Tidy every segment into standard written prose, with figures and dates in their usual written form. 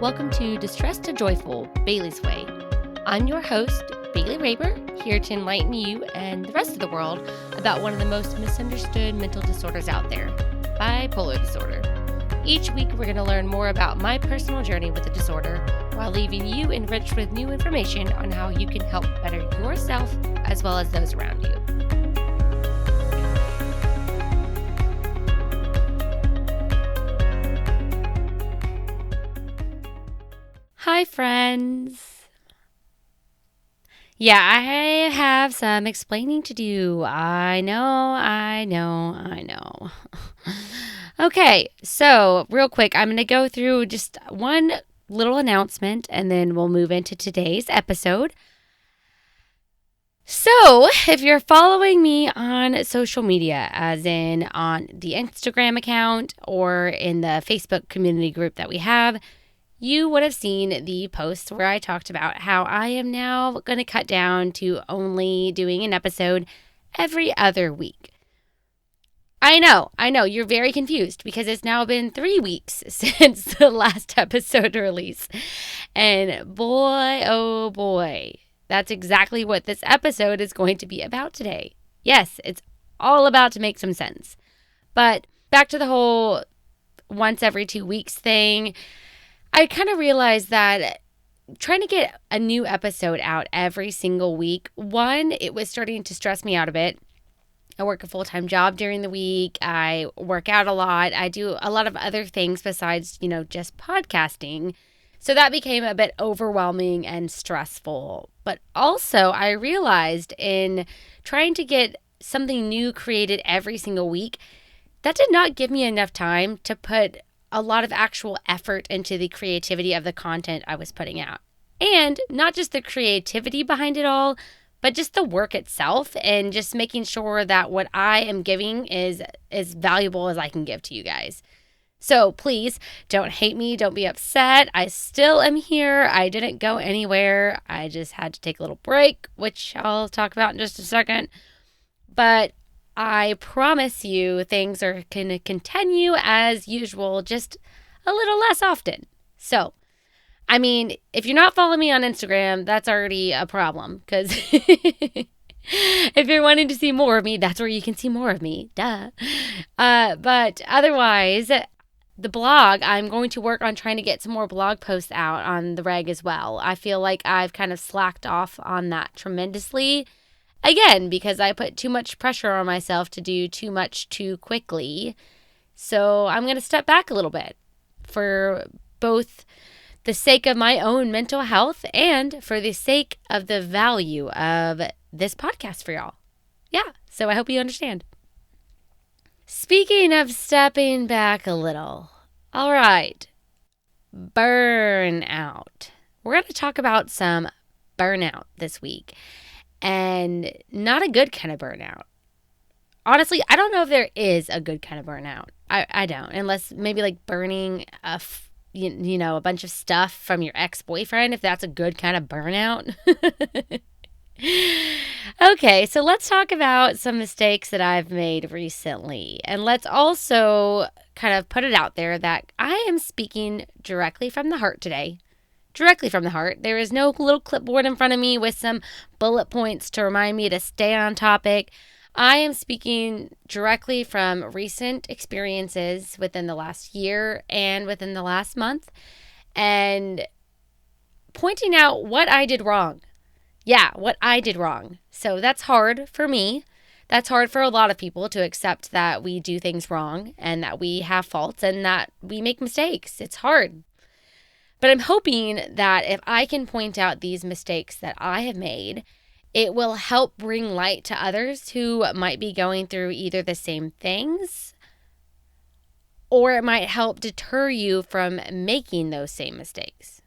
Welcome to Distress to Joyful, Bailey's Way. I'm your host, Bailey Raber, here to enlighten you and the rest of the world about one of the most misunderstood mental disorders out there, bipolar disorder. Each week, we're going to learn more about my personal journey with the disorder while leaving you enriched with new information on how you can help better yourself as well as those around you. Hi, friends. Yeah, I have some explaining to do. I know. Okay, so real quick, I'm going to go through just one little announcement and then we'll move into today's episode. So, if you're following me on social media, as in on the Instagram account or in the Facebook community group that we have, you would have seen the post where I talked about how I am now going to cut down to only doing an episode every other week. I know, you're very confused because it's now been 3 weeks since the last episode release. And boy, oh boy, that's exactly what this episode is going to be about today. Yes, it's all about to make some sense. But back to the whole once every 2 weeks thing. I kind of realized that trying to get a new episode out every single week, one, it was starting to stress me out a bit. I work a full-time job during the week. I work out a lot. I do a lot of other things besides, just podcasting. So that became a bit overwhelming and stressful. But also I realized in trying to get something new created every single week, that did not give me enough time to put a lot of actual effort into the creativity of the content I was putting out. And not just the creativity behind it all, but just the work itself and just making sure that what I am giving is as valuable as I can give to you guys. So please don't hate me. Don't be upset. I still am here. I didn't go anywhere. I just had to take a little break, which I'll talk about in just a second. But I promise you things are going to continue as usual, just a little less often. So, if you're not following me on Instagram, that's already a problem because if you're wanting to see more of me, that's where you can see more of me. Duh. But otherwise, the blog, I'm going to work on trying to get some more blog posts out on the reg as well. I feel like I've kind of slacked off on that tremendously. Again, because I put too much pressure on myself to do too much too quickly. So I'm going to step back a little bit for both the sake of my own mental health and for the sake of the value of this podcast for y'all. Yeah, so I hope you understand. Speaking of stepping back a little, all right, burnout. We're going to talk about some burnout this week. And not a good kind of burnout. Honestly, I don't know if there is a good kind of burnout. I don't. Unless maybe like burning a bunch of stuff from your ex-boyfriend, if that's a good kind of burnout. Okay, so let's talk about some mistakes that I've made recently. And let's also kind of put it out there that I am speaking directly from the heart today. Directly from the heart. There is no little clipboard in front of me with some bullet points to remind me to stay on topic. I am speaking directly from recent experiences within the last year and within the last month and pointing out what I did wrong. Yeah, what I did wrong. So that's hard for me. That's hard for a lot of people to accept that we do things wrong and that we have faults and that we make mistakes. It's hard. But I'm hoping that if I can point out these mistakes that I have made, it will help bring light to others who might be going through either the same things or it might help deter you from making those same mistakes.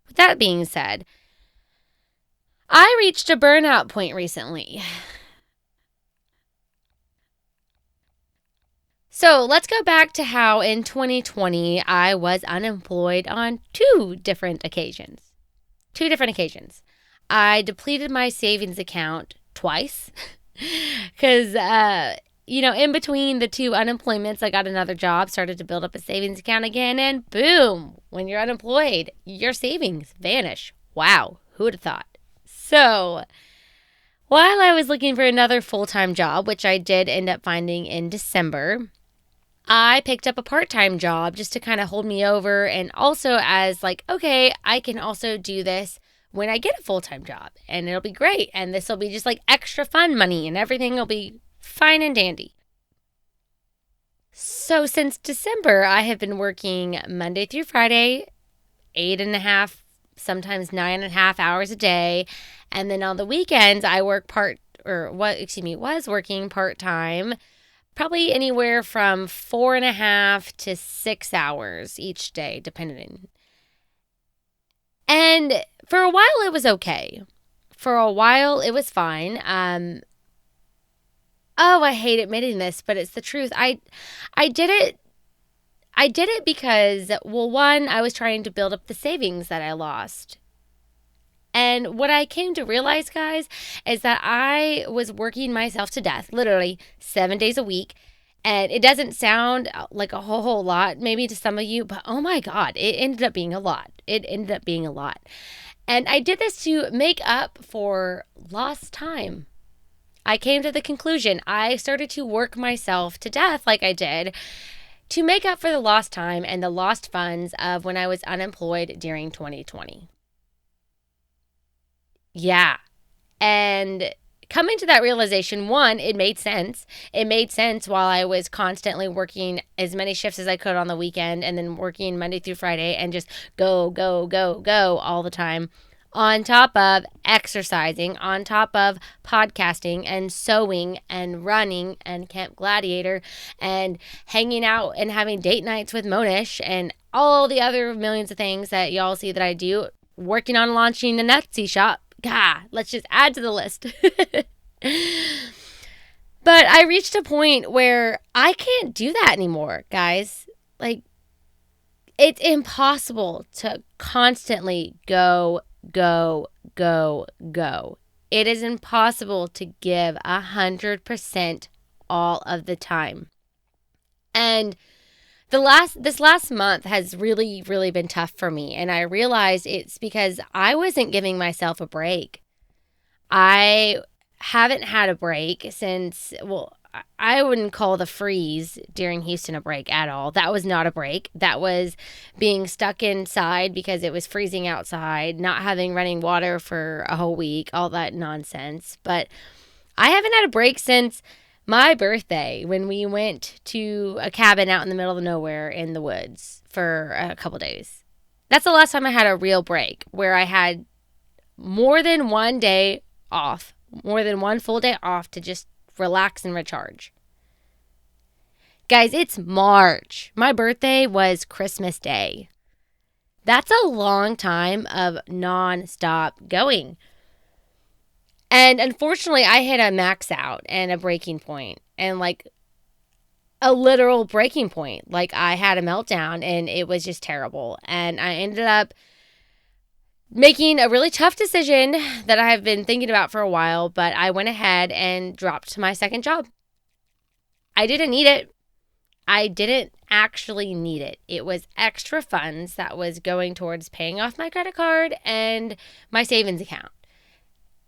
With that being said, I reached a burnout point recently. So let's go back to how in 2020 I was unemployed on two different occasions. I depleted my savings account twice because in between the two unemployments, I got another job, started to build up a savings account again, and boom, when you're unemployed, your savings vanish. Wow, who would have thought? So, while I was looking for another full-time job, which I did end up finding in December, I picked up a part-time job just to kind of hold me over, and also as like, okay, I can also do this when I get a full-time job, and it'll be great, and this will be just like extra fun money, and everything will be fine and dandy. So since December, I have been working Monday through Friday, 8.5, sometimes 9.5 hours a day. And then on the weekends, I work was working part-time, probably anywhere from 4.5 to 6 hours each day, depending. And for a while, it was okay. For a while, it was fine. I hate admitting this, but it's the truth. I did it. I did it because, well, one, I was trying to build up the savings that I lost. And what I came to realize, guys, is that I was working myself to death, literally 7 days a week. And it doesn't sound like a whole lot, maybe to some of you, but oh my God, it ended up being a lot. And I did this to make up for lost time. I came to the conclusion I started to work myself to death like I did to make up for the lost time and the lost funds of when I was unemployed during 2020. Yeah. And coming to that realization, one, it made sense. It made sense while I was constantly working as many shifts as I could on the weekend and then working Monday through Friday and just go, go, go, go all the time. On top of exercising, on top of podcasting and sewing and running and Camp Gladiator and hanging out and having date nights with Monish and all the other millions of things that y'all see that I do, working on launching an Etsy shop. God, let's just add to the list. But I reached a point where I can't do that anymore, guys. Like, it's impossible to constantly go. It is impossible to give 100% all of the time. And this last month has really, really been tough for me. And I realized it's because I wasn't giving myself a break. I haven't had a break since, I wouldn't call the freeze during Houston a break at all. That was not a break. That was being stuck inside because it was freezing outside, not having running water for a whole week, all that nonsense. But I haven't had a break since my birthday when we went to a cabin out in the middle of nowhere in the woods for a couple days. That's the last time I had a real break where I had more than one day off, more than one full day off to just relax and recharge. Guys, it's March. My birthday was Christmas Day. That's a long time of non-stop going. And unfortunately, I hit a max out and a breaking point, and like a literal breaking point. Like I had a meltdown and it was just terrible. And I ended up making a really tough decision that I have been thinking about for a while, but I went ahead and dropped my second job. I didn't need it. I didn't actually need it. It was extra funds that was going towards paying off my credit card and my savings account.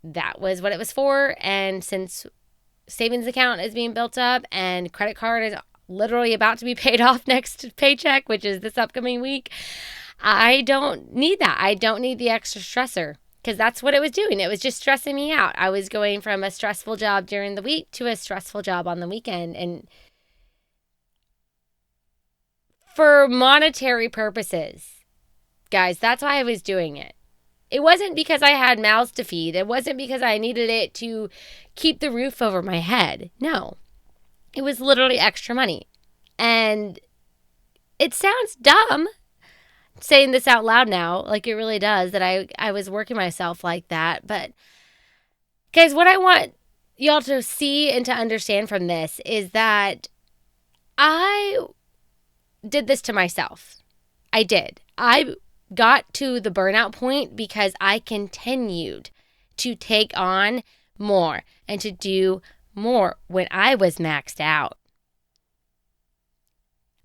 That was what it was for. And since savings account is being built up and credit card is literally about to be paid off next paycheck, which is this upcoming week, I don't need that. I don't need the extra stressor because that's what it was doing. It was just stressing me out. I was going from a stressful job during the week to a stressful job on the weekend. And for monetary purposes, guys, that's why I was doing it. It wasn't because I had mouths to feed. It wasn't because I needed it to keep the roof over my head. No, it was literally extra money. And it sounds dumb saying this out loud now, like it really does, that I was working myself like that. But guys, what I want y'all to see and to understand from this is that I did this to myself. I did. I got to the burnout point because I continued to take on more and to do more when I was maxed out.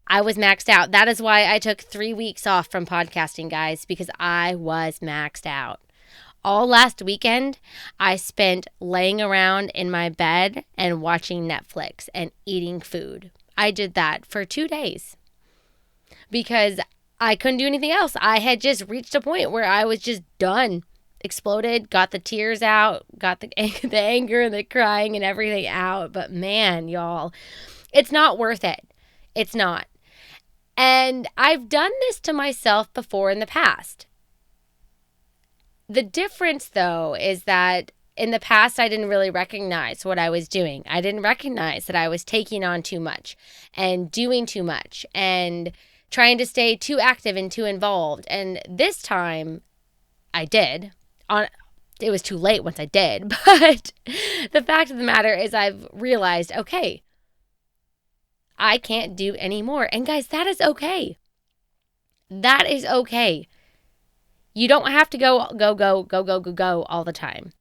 I was maxed out. That is why I took 3 weeks off from podcasting, guys, because I was maxed out. All last weekend, I spent laying around in my bed and watching Netflix and eating food. I did that for 2 days because I couldn't do anything else. I had just reached a point where I was just done. Exploded, got the tears out, got the anger and the crying and everything out. But man, y'all, it's not worth it. It's not. And I've done this to myself before in the past. The difference, though, is that in the past, I didn't really recognize what I was doing. I didn't recognize that I was taking on too much and doing too much and trying to stay too active and too involved. And this time, I did. It was too late once I did. But the fact of the matter is I've realized, okay, I can't do any more. And guys, that is okay. That is okay. You don't have to go all the time.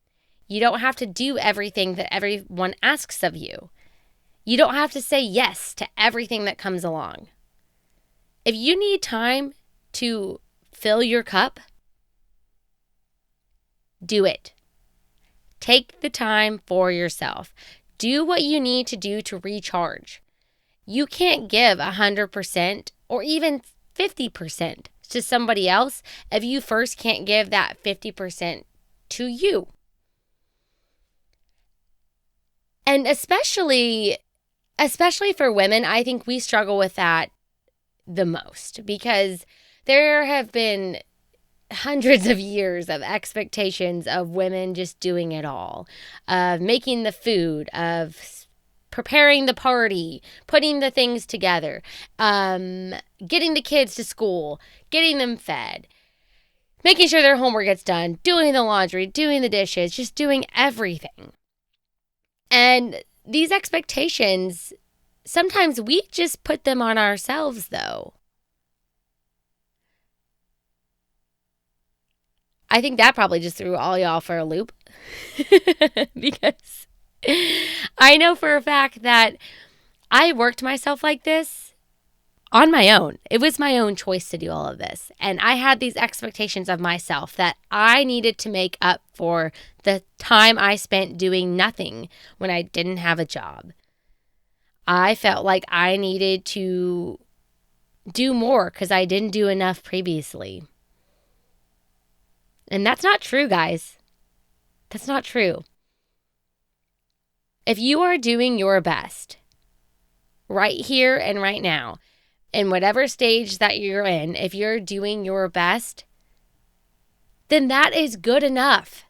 You don't have to do everything that everyone asks of you. You don't have to say yes to everything that comes along. If you need time to fill your cup, do it. Take the time for yourself. Do what you need to do to recharge. You can't give 100% or even 50% to somebody else if you first can't give that 50% to you. And especially for women, I think we struggle with that the most because there have been hundreds of years of expectations of women just doing it all, of making the food, of preparing the party, putting the things together, getting the kids to school, getting them fed, making sure their homework gets done, doing the laundry, doing the dishes, just doing everything. And these expectations, sometimes we just put them on ourselves, though. I think that probably just threw all y'all for a loop because I know for a fact that I worked myself like this on my own. It was my own choice to do all of this. And I had these expectations of myself that I needed to make up for the time I spent doing nothing when I didn't have a job. I felt like I needed to do more because I didn't do enough previously. And that's not true, guys. That's not true. If you are doing your best right here and right now, in whatever stage that you're in, if you're doing your best, then that is good enough.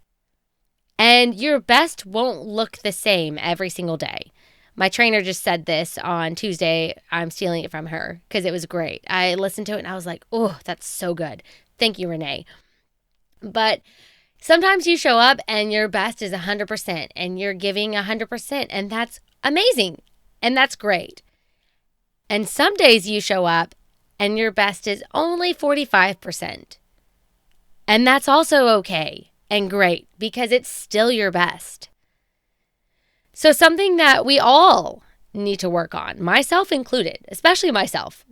And your best won't look the same every single day. My trainer just said this on Tuesday. I'm stealing it from her because it was great. I listened to it and I was like, oh, that's so good. Thank you, Renee. But sometimes you show up and your best is 100% and you're giving 100%, and that's amazing and that's great. And some days you show up and your best is only 45%. And that's also okay and great because it's still your best. So something that we all need to work on, myself included, especially myself,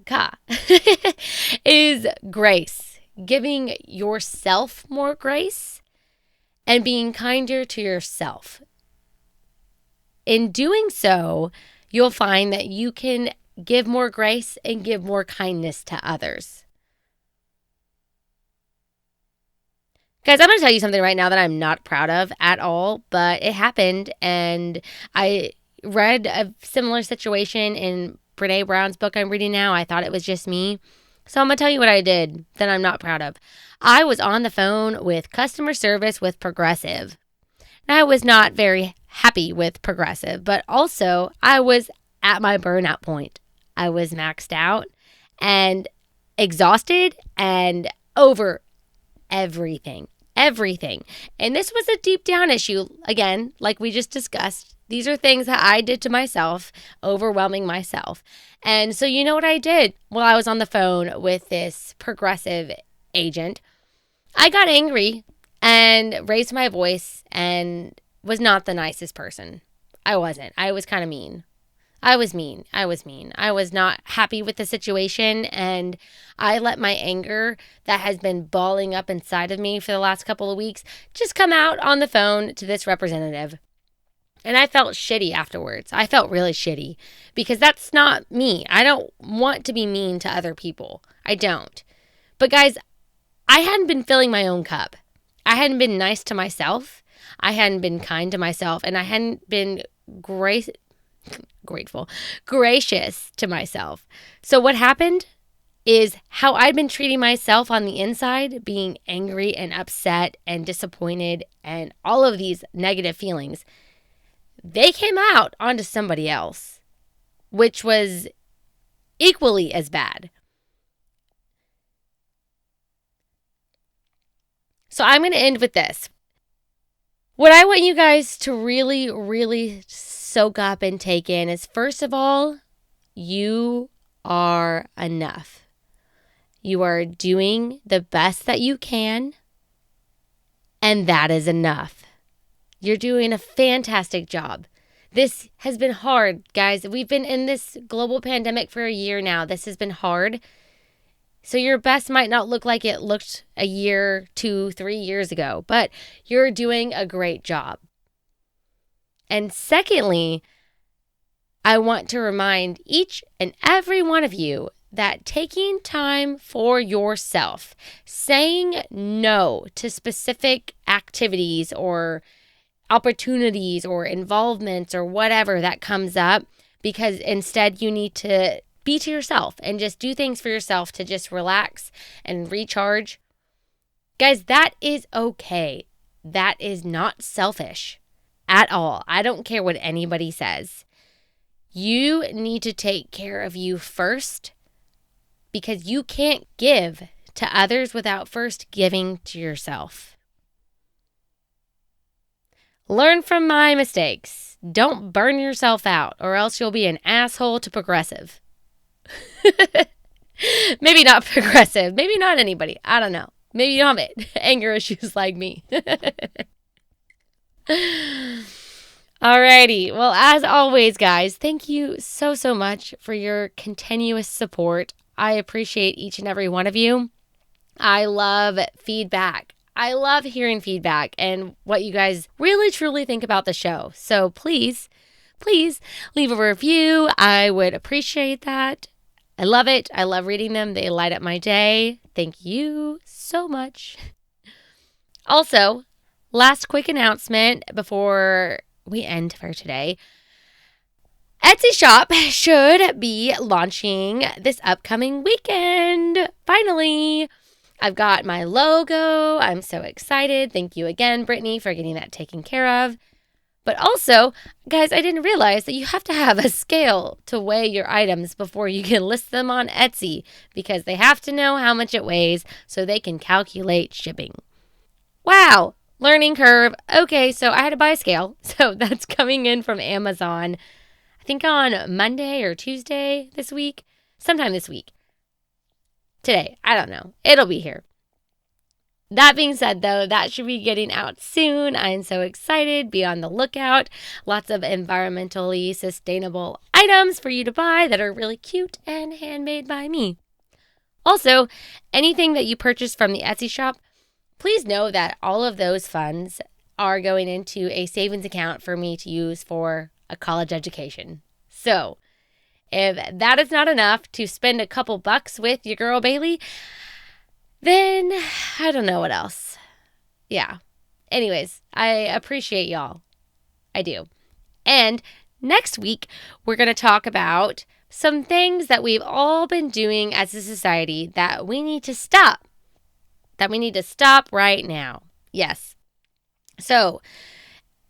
is grace. Giving yourself more grace and being kinder to yourself. In doing so, you'll find that you can give more grace and give more kindness to others. Guys, I'm going to tell you something right now that I'm not proud of at all, but it happened, and I read a similar situation in Brene Brown's book I'm reading now. I thought it was just me. So I'm going to tell you what I did that I'm not proud of. I was on the phone with customer service with Progressive. And I was not very happy with Progressive, but also I was at my burnout point. I was maxed out and exhausted and over everything. And this was a deep down issue. Again, like we just discussed, these are things that I did to myself, overwhelming myself. And so you know what I did while I was on the phone with this Progressive agent? I got angry and raised my voice and was not the nicest person. I wasn't. I was kind of mean. I was mean. I was not happy with the situation, and I let my anger that has been balling up inside of me for the last couple of weeks just come out on the phone to this representative. And I felt shitty afterwards. I felt really shitty because that's not me. I don't want to be mean to other people. I don't. But guys, I hadn't been filling my own cup. I hadn't been nice to myself. I hadn't been kind to myself, and I hadn't been gracious to myself. So what happened is how I'd been treating myself on the inside, being angry and upset and disappointed and all of these negative feelings, they came out onto somebody else, which was equally as bad. So I'm going to end with this. What I want you guys to really, really soak up and take in is, first of all, you are enough. You are doing the best that you can, and that is enough. You're doing a fantastic job. This has been hard, guys. We've been in this global pandemic for a year now. This has been hard. So your best might not look like it looked a year, 2, 3 years ago, but you're doing a great job. And secondly, I want to remind each and every one of you that taking time for yourself, saying no to specific activities or opportunities or involvements or whatever that comes up, because instead you need to be to yourself and just do things for yourself to just relax and recharge. Guys, that is okay. That is not selfish at all. I don't care what anybody says. You need to take care of you first, because you can't give to others without first giving to yourself. Learn from my mistakes. Don't burn yourself out, or else you'll be an asshole to progressive. Maybe not progressive. Maybe not anybody. I don't know. Maybe you don't have anger issues like me. Alrighty. Well, as always, guys, thank you so much for your continuous support. I appreciate each and every one of you. I love feedback. I love hearing feedback and what you guys really, truly think about the show. So please leave a review. I would appreciate that. I love it. I love reading them. They light up my day. Thank you so much. Also, last quick announcement before we end for today. Etsy shop should be launching this upcoming weekend. Finally, I've got my logo. I'm so excited. Thank you again, Brittany, for getting that taken care of. But also, guys, I didn't realize that you have to have a scale to weigh your items before you can list them on Etsy, because they have to know how much it weighs so they can calculate shipping. Wow, learning curve. Okay, so I had to buy a scale. So that's coming in from Amazon, I think on Monday or Tuesday this week, sometime this week. Today, I don't know. It'll be here. That being said, though, that should be getting out soon. I'm so excited. Be on the lookout. Lots of environmentally sustainable items for you to buy that are really cute and handmade by me. Also, anything that you purchase from the Etsy shop, please know that all of those funds are going into a savings account for me to use for a college education. So, if that is not enough to spend a couple bucks with your girl Bailey, then I don't know what else. Yeah. Anyways, I appreciate y'all. I do. And next week, we're going to talk about some things that we've all been doing as a society that we need to stop. That we need to stop right now. Yes. So,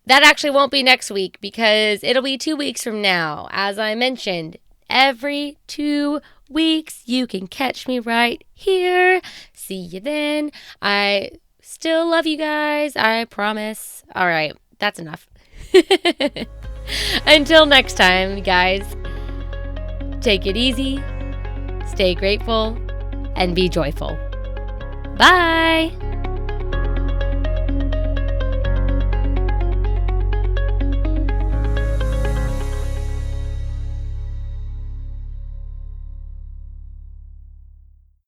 that actually won't be next week because it'll be 2 weeks from now. As I mentioned, every 2 weeks, you can catch me right here. See you then. I still love you guys. I promise. All right. That's enough. Until next time, guys, take it easy, stay grateful, and be joyful. Bye.